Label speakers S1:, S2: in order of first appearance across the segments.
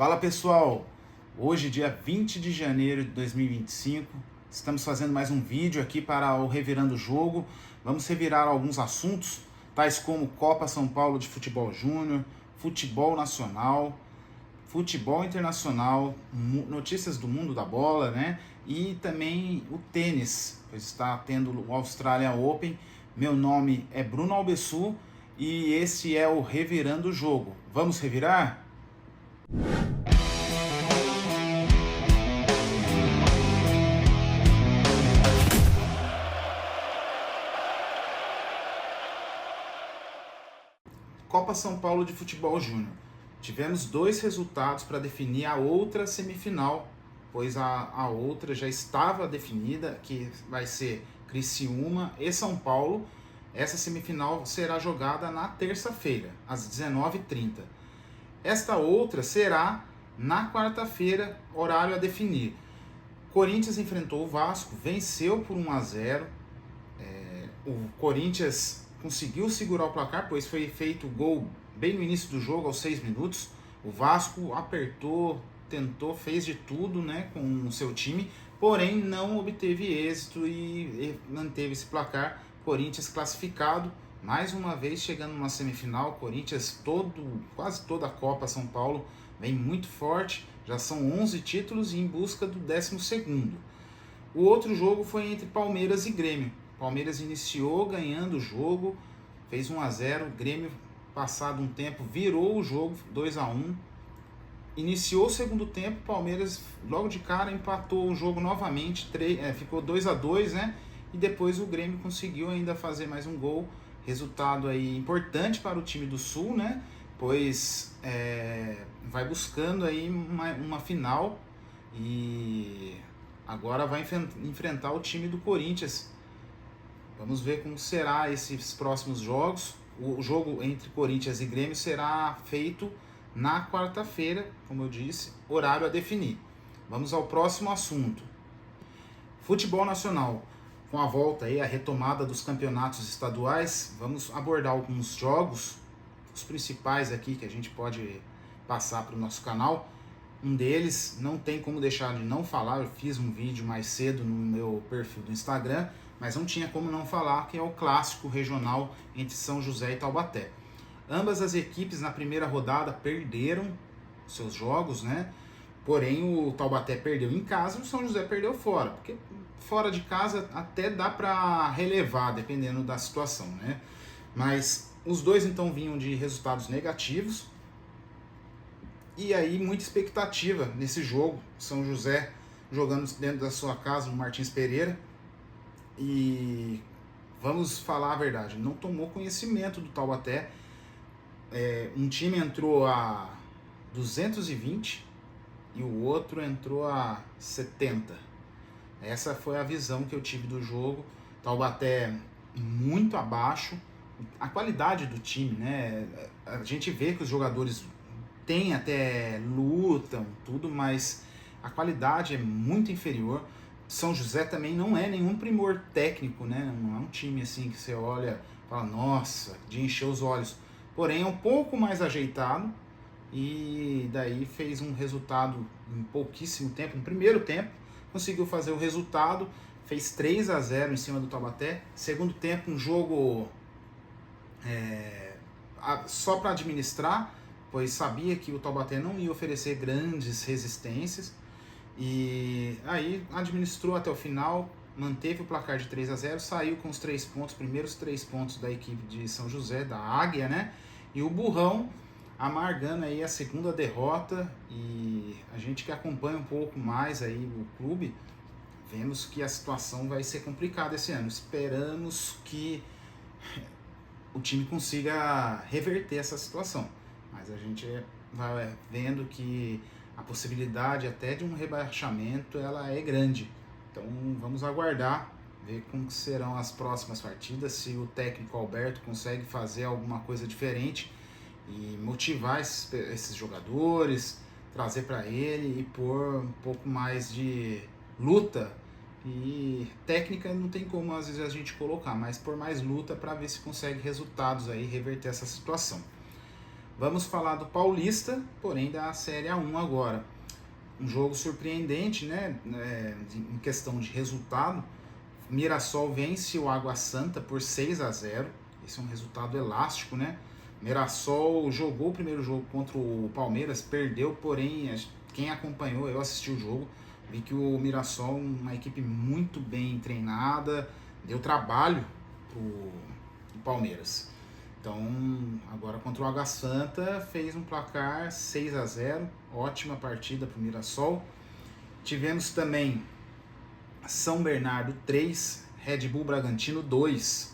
S1: Fala pessoal, hoje dia 20 de janeiro de 2025, estamos fazendo mais um vídeo aqui para o Revirando o Jogo. Vamos revirar alguns assuntos, tais como Copa São Paulo de Futebol Júnior, futebol nacional, futebol internacional, notícias do mundo da bola, né? E também o tênis, pois está tendo o Australian Open. Meu nome é Bruno Albesu e esse é o Revirando o Jogo. Vamos revirar? Copa São Paulo de Futebol Júnior. Tivemos dois resultados para definir a outra semifinal, pois a outra já estava definida, que vai ser Criciúma e São Paulo. Essa semifinal será jogada na terça-feira, às 19h30. Esta outra será na quarta-feira, horário a definir. Corinthians enfrentou o Vasco, venceu por 1-0. O Corinthians conseguiu segurar o placar, pois foi feito o gol bem no início do jogo, aos 6 minutos. O Vasco apertou, tentou, fez de tudo, né, com o seu time, porém não obteve êxito e manteve esse placar. Corinthians classificado, mais uma vez chegando numa semifinal. Corinthians, quase toda a Copa São Paulo, vem muito forte, já são 11 títulos e em busca do 12º. O outro jogo foi entre Palmeiras e Grêmio. Palmeiras iniciou ganhando o jogo, fez 1-0, Grêmio, passado um tempo, virou o jogo 2-1. Iniciou o segundo tempo, Palmeiras logo de cara empatou o jogo novamente, ficou 2-2, né? E depois o Grêmio conseguiu ainda fazer mais um gol. Resultado aí importante para o time do Sul, né? Pois vai buscando aí uma final e agora vai enfrentar o time do Corinthians. Vamos ver como será esses próximos jogos. O jogo entre Corinthians e Grêmio será feito na quarta-feira, como eu disse, horário a definir. Vamos ao próximo assunto. Futebol nacional. Com a volta aí, a retomada dos campeonatos estaduais, vamos abordar alguns jogos, os principais aqui que a gente pode passar para o nosso canal. Um deles, não tem como deixar de não falar, eu fiz um vídeo mais cedo no meu perfil do Instagram, mas não tinha como não falar, que é o clássico regional entre São José e Taubaté. Ambas as equipes na primeira rodada perderam seus jogos, né? Porém o Taubaté perdeu em casa e o São José perdeu fora, porque fora de casa até dá para relevar, dependendo da situação, né? Mas os dois então vinham de resultados negativos, e aí muita expectativa nesse jogo. São José jogando dentro da sua casa no Martins Pereira, e vamos falar a verdade, não tomou conhecimento do Taubaté. Um time entrou a 220 e o outro entrou a 70. Essa foi a visão que eu tive do jogo. Taubaté muito abaixo. A qualidade do time, né? A gente vê que os jogadores têm até lutam, tudo, mas a qualidade é muito inferior. São José também não é nenhum primor técnico, né? Não é um time assim que você olha e fala, nossa, de encher os olhos. Porém é um pouco mais ajeitado e daí fez um resultado em pouquíssimo tempo. No primeiro tempo conseguiu fazer o resultado, fez 3-0 em cima do Taubaté. Segundo tempo, um jogo só para administrar, pois sabia que o Taubaté não ia oferecer grandes resistências, e aí administrou até o final, manteve o placar de 3-0, saiu com os 3 pontos, primeiros 3 pontos da equipe de São José, da Águia, né? E o Burrão amargando aí a segunda derrota, e a gente que acompanha um pouco mais aí o clube, vemos que a situação vai ser complicada esse ano. Esperamos que o time consiga reverter essa situação, mas a gente vai vendo que a possibilidade até de um rebaixamento ela é grande. Então vamos aguardar, ver como serão as próximas partidas, se o técnico Alberto consegue fazer alguma coisa diferente e motivar esses jogadores, trazer para ele e pôr um pouco mais de luta. E técnica não tem como às vezes a gente colocar, mas por mais luta para ver se consegue resultados aí, reverter essa situação. Vamos falar do Paulista, porém da Série A1 agora. Um jogo surpreendente, né? Em questão de resultado. Mirassol vence o Água Santa por 6-0. Esse é um resultado elástico, né? Mirassol jogou o primeiro jogo contra o Palmeiras, perdeu, porém, quem acompanhou, eu assisti o jogo, vi que o Mirassol, uma equipe muito bem treinada, deu trabalho pro Palmeiras. Então, agora contra o Água Santa, fez um placar 6-0, ótima partida para o Mirassol. Tivemos também São Bernardo 3, Red Bull Bragantino 2.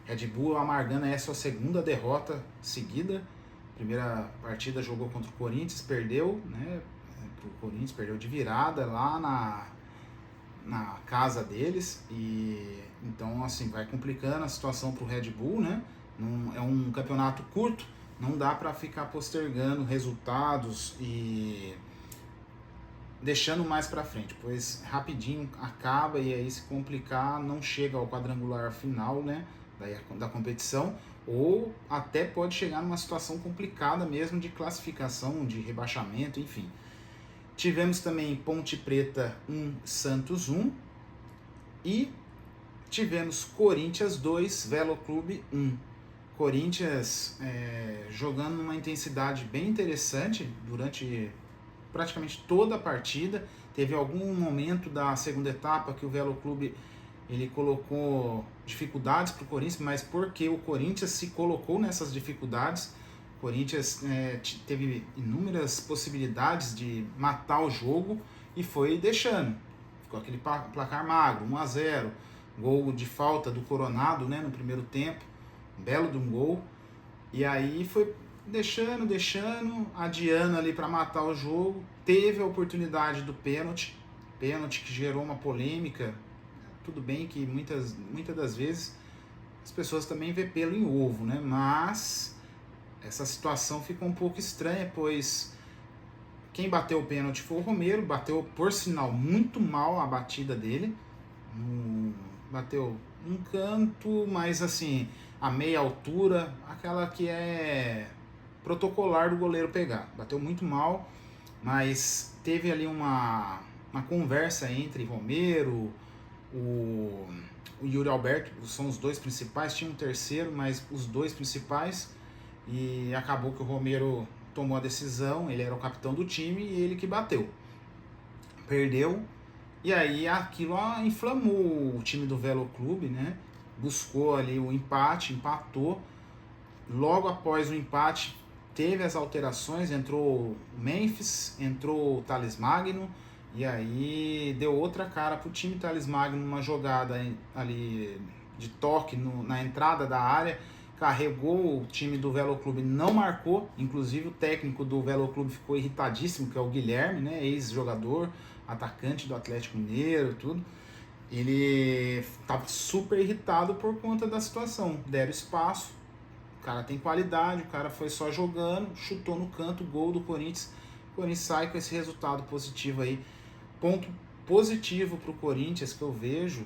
S1: Red Bull amargando a sua segunda derrota seguida. Primeira partida jogou contra o Corinthians, perdeu, né? O Corinthians perdeu de virada lá na casa deles. E então, assim, vai complicando a situação para o Red Bull, né? É um campeonato curto, não dá para ficar postergando resultados e deixando mais para frente, pois rapidinho acaba e aí se complicar não chega ao quadrangular final, né, da competição, ou até pode chegar numa situação complicada mesmo de classificação, de rebaixamento, enfim. Tivemos também Ponte Preta 1, Santos 1 e tivemos Corinthians 2, Velo Clube 1. Corinthians jogando numa intensidade bem interessante durante praticamente toda a partida. Teve algum momento da segunda etapa que o Velo Clube ele colocou dificuldades para o Corinthians, mas porque o Corinthians se colocou nessas dificuldades, o Corinthians teve inúmeras possibilidades de matar o jogo e foi deixando. Ficou aquele placar magro, 1-0, gol de falta do Coronado, né, no primeiro tempo, belo de um gol, e aí foi deixando, adiando ali para matar o jogo. Teve a oportunidade do pênalti que gerou uma polêmica. Tudo bem que muitas das vezes as pessoas também vê pelo em ovo, né? Mas essa situação ficou um pouco estranha, pois quem bateu o pênalti foi o Romero, bateu por sinal muito mal a batida dele, bateu um canto, mas assim, a meia altura, aquela que é protocolar do goleiro pegar. Bateu muito mal, mas teve ali uma conversa entre Romero, o Yuri Alberto, são os dois principais, tinha um terceiro, mas os dois principais, e acabou que o Romero tomou a decisão, ele era o capitão do time e ele que bateu. Perdeu, e aí aquilo inflamou o time do Velo Clube, né? Buscou ali o empate, empatou. Logo após o empate, teve as alterações, entrou o Memphis, entrou o Thales Magno, e aí deu outra cara pro time. Thales Magno numa jogada ali de toque na entrada da área, carregou o time do Velo Clube, não marcou, inclusive o técnico do Velo Clube ficou irritadíssimo, que é o Guilherme, né, ex-jogador, atacante do Atlético Mineiro, tudo. Ele estava super irritado por conta da situação, deram espaço, o cara tem qualidade, o cara foi só jogando, chutou no canto, gol do Corinthians, o Corinthians sai com esse resultado positivo aí. Ponto positivo para o Corinthians que eu vejo,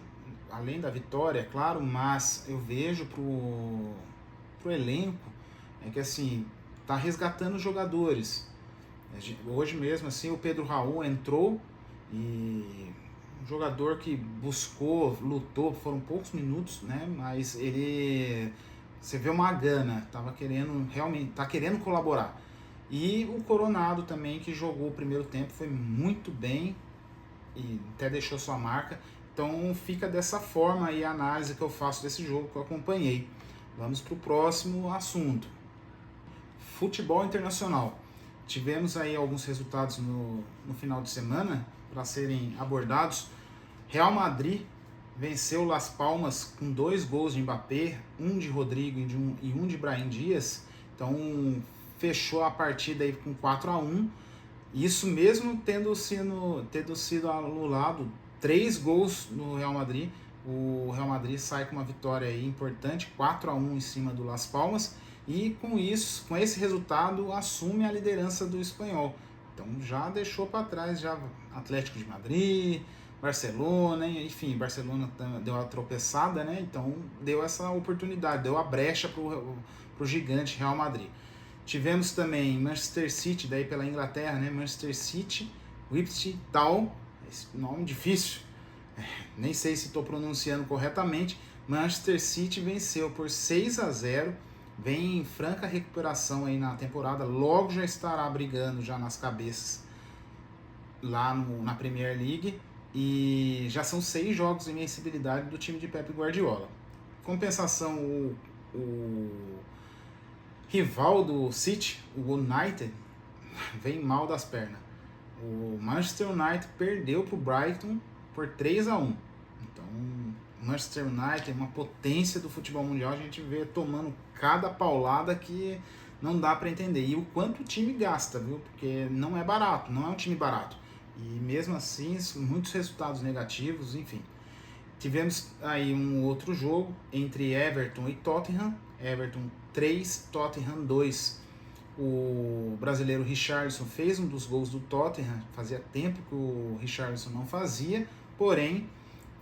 S1: além da vitória, é claro, mas eu vejo pro elenco, é que assim, tá resgatando os jogadores. Hoje mesmo assim o Pedro Raul entrou e um jogador que buscou, lutou, foram poucos minutos, né? Mas ele, você vê uma gana, tava querendo realmente, tá querendo colaborar. E o Coronado também, que jogou o primeiro tempo, foi muito bem e até deixou sua marca. Então fica dessa forma aí a análise que eu faço desse jogo que eu acompanhei. Vamos para o próximo assunto. Futebol internacional. Tivemos aí alguns resultados no final de semana para serem abordados. Real Madrid venceu Las Palmas com 2 gols de Mbappé, um de Rodrigo e um de Brahim Dias. Então fechou a partida aí com 4-1. Isso mesmo tendo sido anulado 3 gols no Real Madrid. O Real Madrid sai com uma vitória aí importante, 4-1 em cima do Las Palmas, e com isso, com esse resultado, assume a liderança do espanhol. Então já deixou para trás já Atlético de Madrid, Barcelona, enfim, Barcelona deu a tropeçada, né? Então deu essa oportunidade, deu a brecha para o gigante Real Madrid. Tivemos também Manchester City, daí pela Inglaterra, né? Manchester City, Ipswich Town, esse nome difícil, nem sei se estou pronunciando corretamente. Manchester City venceu por 6-0, vem em franca recuperação aí na temporada, logo já estará brigando já nas cabeças lá na Premier League, e já são 6 jogos de invencibilidade do time de Pep Guardiola. Compensação, o rival do City, o United, vem mal das pernas. O Manchester United perdeu para o Brighton por 3-1. Então, o Manchester United é uma potência do futebol mundial. A gente vê tomando cada paulada que não dá para entender. E o quanto o time gasta, viu? Porque não é barato, não é um time barato. E mesmo assim, muitos resultados negativos, enfim. Tivemos aí um outro jogo entre Everton e Tottenham. Everton 3, Tottenham 2. O brasileiro Richarlison fez um dos gols do Tottenham. Fazia tempo que o Richarlison não fazia, porém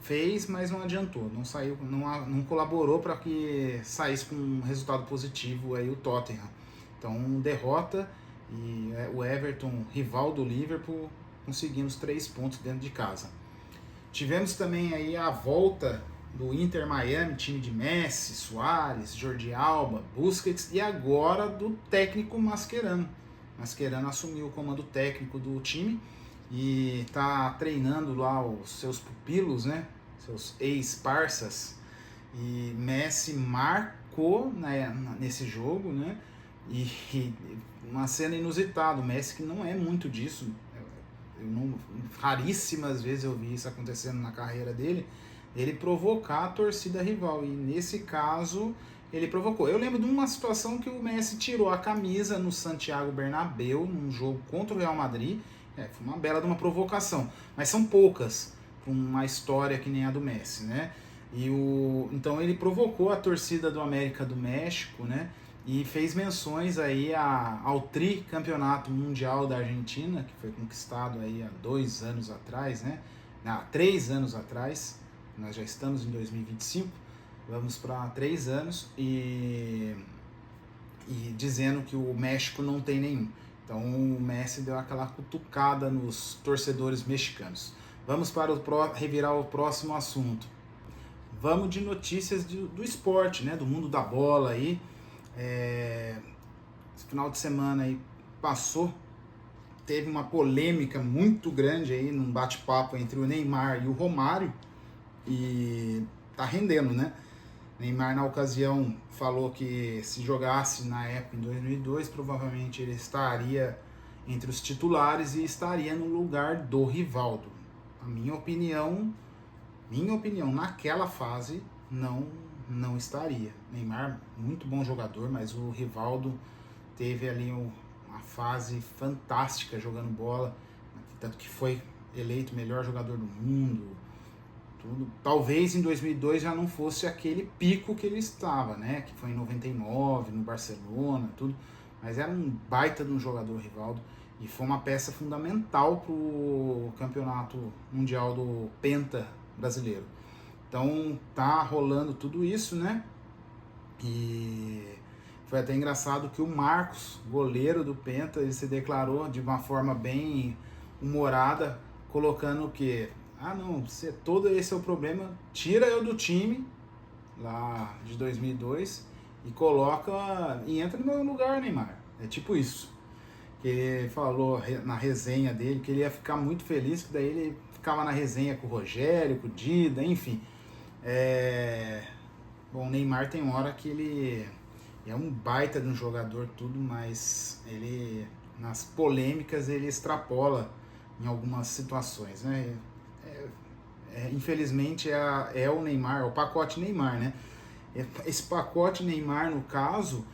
S1: fez, mas não adiantou. Não saiu, não colaborou para que saísse com um resultado positivo aí o Tottenham. Então, derrota, e o Everton, rival do Liverpool, conseguindo os 3 pontos dentro de casa. Tivemos também aí a volta do Inter Miami, time de Messi, Suárez, Jordi Alba, Busquets, e agora do técnico Mascherano. Mascherano assumiu o comando técnico do time e está treinando lá os seus pupilos, né? Seus ex-parças. E Messi marcou nesse jogo, né? E uma cena inusitada, o Messi, que não é muito disso, raríssimas vezes eu vi isso acontecendo na carreira dele, ele provocar a torcida rival, e nesse caso ele provocou. Eu lembro de uma situação que o Messi tirou a camisa no Santiago Bernabéu, num jogo contra o Real Madrid. Foi uma bela de uma provocação, mas são poucas para uma história que nem a do Messi, né? Então ele provocou a torcida do América do México, né? E fez menções aí ao tricampeonato mundial da Argentina, que foi conquistado aí há 2 anos atrás, né? Há 3 anos atrás. Nós já estamos em 2025, vamos para 3 anos, e dizendo que o México não tem nenhum. Então o Messi deu aquela cutucada nos torcedores mexicanos. Vamos para revirar o próximo assunto. Vamos de notícias do esporte, né? Do mundo da bola aí. Esse final de semana aí passou, teve uma polêmica muito grande aí num bate-papo entre o Neymar e o Romário, e tá rendendo, né? Neymar, na ocasião, falou que se jogasse na época, em 2002, provavelmente ele estaria entre os titulares e estaria no lugar do Rivaldo. A minha opinião, naquela fase, não estaria. Neymar, muito bom jogador, mas o Rivaldo teve ali uma fase fantástica jogando bola, tanto que foi eleito melhor jogador do mundo, tudo. Talvez em 2002 já não fosse aquele pico que ele estava, né? Que foi em 99, no Barcelona, tudo. Mas era um baita de um jogador, Rivaldo, e foi uma peça fundamental para o campeonato mundial do Penta brasileiro. Então tá rolando tudo isso, né? E foi até engraçado que o Marcos, goleiro do Penta, ele se declarou de uma forma bem humorada, colocando o quê? Não, se todo esse é o problema, tira eu do time lá de 2002 e coloca e entra no meu lugar, Neymar. É tipo isso. Que ele falou na resenha dele que ele ia ficar muito feliz, que daí ele ficava na resenha com o Rogério, com o Dida, enfim. Bom, o Neymar tem hora que ele é um baita de um jogador, tudo, mas ele, nas polêmicas, ele extrapola em algumas situações, né? Infelizmente é o Neymar, é o pacote Neymar, né? Esse pacote Neymar, no caso,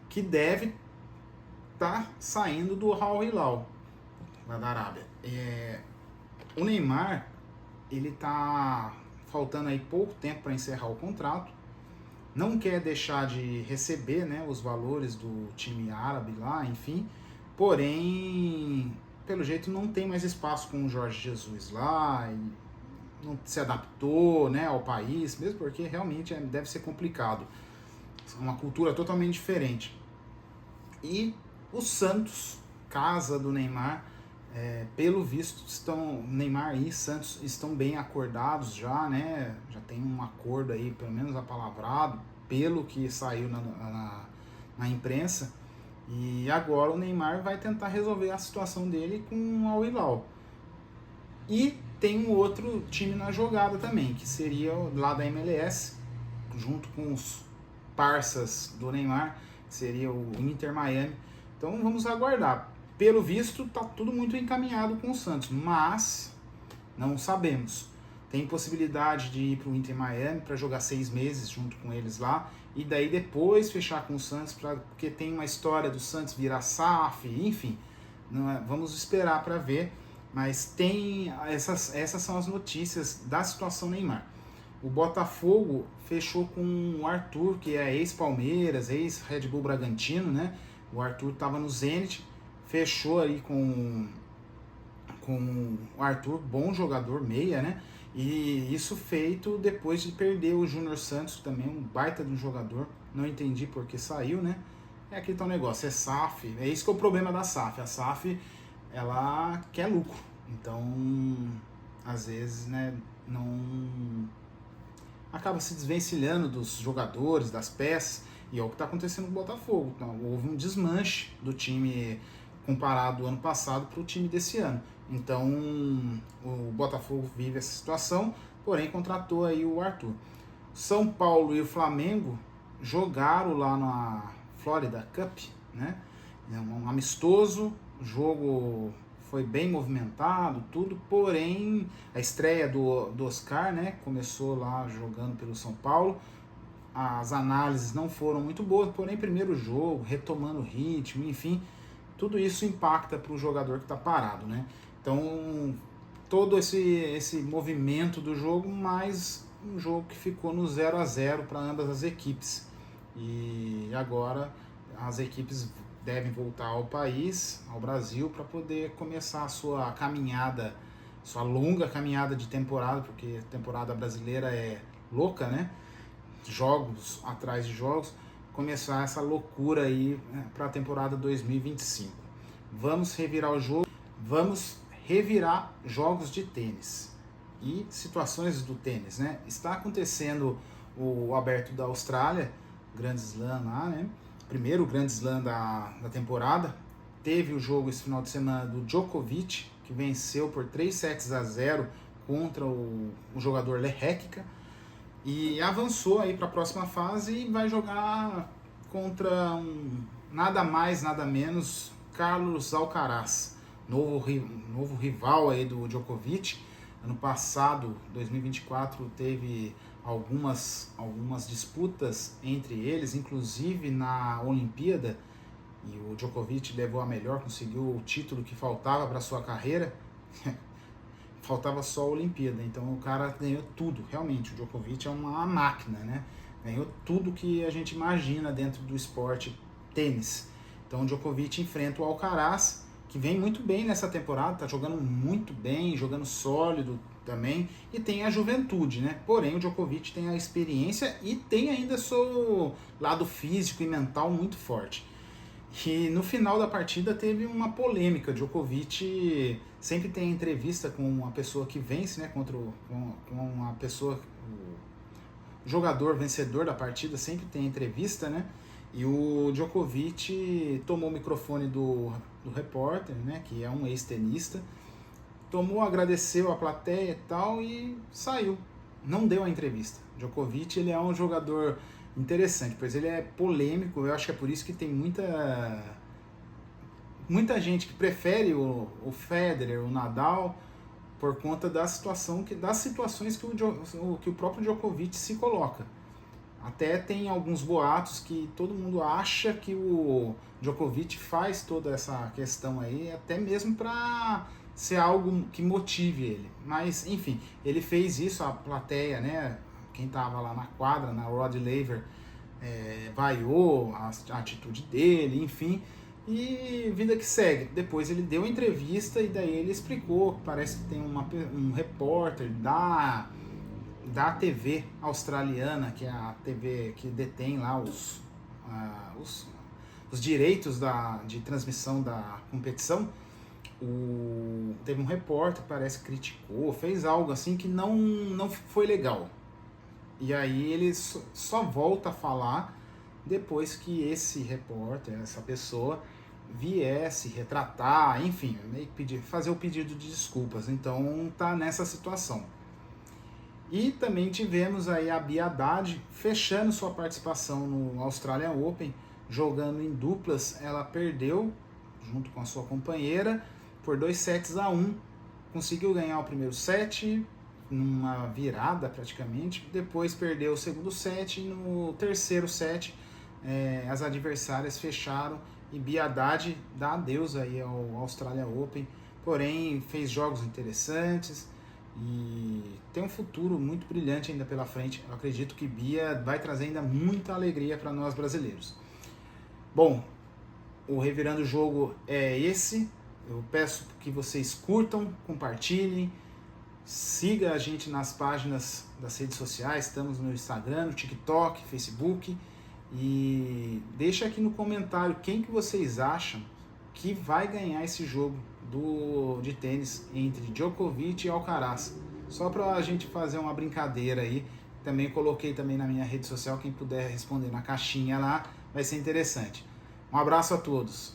S1: que deve estar saindo do Al Hilal, lá da Arábia. O Neymar, ele tá faltando aí pouco tempo para encerrar o contrato, não quer deixar de receber, né, os valores do time árabe lá, enfim, porém, pelo jeito não tem mais espaço com o Jorge Jesus lá, e não se adaptou, né, ao país, mesmo porque realmente deve ser complicado, é uma cultura totalmente diferente. E o Santos, casa do Neymar, pelo visto Neymar e Santos estão bem acordados já, né? Já tem um acordo aí, pelo menos apalavrado, pelo que saiu na imprensa. E agora o Neymar vai tentar resolver a situação dele com o Al Hilal. E tem um outro time na jogada também, que seria lá da MLS, junto com os parças do Neymar, que seria o Inter Miami. Então vamos aguardar. Pelo visto, tá tudo muito encaminhado com o Santos, mas não sabemos. Tem possibilidade de ir para o Inter Miami para jogar 6 meses junto com eles lá, e daí depois fechar com o Santos, porque tem uma história do Santos virar SAF, enfim. Vamos esperar para ver, mas tem essas são as notícias da situação Neymar. O Botafogo fechou com o Arthur, que é ex-Palmeiras, ex-Red Bull Bragantino, né? O Arthur estava no Zenit, fechou aí com o Arthur, bom jogador, meia, né? E isso feito depois de perder o Júnior Santos, também um baita de um jogador. Não entendi por que saiu, né? É aquele tal negócio, é SAF, é isso que é o problema da SAF. A SAF, ela quer lucro, então às vezes, né, não acaba se desvencilhando dos jogadores, das peças, e é o que está acontecendo com o Botafogo. Então, houve um desmanche do time comparado ao ano passado para o time desse ano. Então o Botafogo vive essa situação, porém contratou aí o Arthur. São Paulo e o Flamengo jogaram lá na Florida Cup, né? Um amistoso, o jogo foi bem movimentado, tudo, porém a estreia do Oscar, né, começou lá jogando pelo São Paulo. As análises não foram muito boas, porém primeiro jogo, retomando o ritmo, enfim, tudo isso impacta para o jogador que está parado, né? Então todo esse movimento do jogo, mais um jogo que ficou no 0-0 para ambas as equipes. E agora as equipes devem voltar ao país, ao Brasil, para poder começar a sua caminhada, sua longa caminhada de temporada, porque a temporada brasileira é louca, né? Jogos atrás de jogos, começar essa loucura aí, né, para a temporada 2025. Vamos revirar o jogo, vamos revirar jogos de tênis e situações do tênis, né? Está acontecendo o Aberto da Austrália, Grand Slam lá, né? Primeiro Grand Slam da temporada. Teve o jogo esse final de semana do Djokovic, que venceu por 3-0 contra o jogador Lehecka, e avançou aí para a próxima fase e vai jogar contra nada mais, nada menos, Carlos Alcaraz, novo rival aí do Djokovic. Ano passado, 2024, teve algumas disputas entre eles, inclusive na Olimpíada, e o Djokovic levou a melhor, conseguiu o título que faltava para sua carreira. Faltava só a Olimpíada, então o cara ganhou tudo, realmente, o Djokovic é uma máquina, né? Ganhou tudo que a gente imagina dentro do esporte tênis. Então o Djokovic enfrenta o Alcaraz, que vem muito bem nessa temporada, tá jogando muito bem, jogando sólido também, e tem a juventude, né? Porém o Djokovic tem a experiência e tem ainda seu lado físico e mental muito forte. E no final da partida teve uma polêmica. Djokovic sempre tem entrevista com uma pessoa que vence, né, com uma pessoa, o jogador vencedor da partida sempre tem entrevista, né? E o Djokovic tomou o microfone do repórter, né, que é um ex-tenista, agradeceu a plateia e tal e saiu. Não deu a entrevista. Djokovic, ele é um jogador interessante, pois ele é polêmico. Eu acho que é por isso que tem muita gente que prefere o Federer, o Nadal, por conta das situações que o próprio Djokovic se coloca. Até tem alguns boatos que todo mundo acha que o Djokovic faz toda essa questão aí, até mesmo para ser algo que motive ele. Mas, enfim, ele fez isso, a plateia, né? Quem estava lá na quadra, na Rod Laver, vaiou a atitude dele, enfim, e vida que segue. Depois ele deu entrevista e daí ele explicou, parece que tem um repórter da TV australiana, que é a TV que detém lá os direitos de transmissão da competição, teve um repórter que parece que criticou, fez algo assim que não foi legal. E aí ele só volta a falar depois que esse repórter, essa pessoa, viesse retratar, enfim, meio que fazer o pedido de desculpas. Então tá nessa situação. E também tivemos aí a Bia Haddad fechando sua participação no Australian Open, jogando em duplas. Ela perdeu junto com a sua companheira por 2-1. Conseguiu ganhar o primeiro set, numa virada praticamente. Depois perdeu o segundo set e no terceiro set as adversárias fecharam e Bia Haddad dá adeus aí ao Australian Open. Porém, fez jogos interessantes e tem um futuro muito brilhante ainda pela frente. Eu acredito que Bia vai trazer ainda muita alegria para nós brasileiros. Bom, o Revirando o Jogo é esse. Eu peço que vocês curtam, compartilhem, siga a gente nas páginas das redes sociais. Estamos no Instagram, no TikTok, Facebook. E deixa aqui no comentário quem que vocês acham que vai ganhar esse jogo de tênis entre Djokovic e Alcaraz. Só para a gente fazer uma brincadeira aí. Também coloquei também na minha rede social, quem puder responder na caixinha lá, vai ser interessante. Um abraço a todos.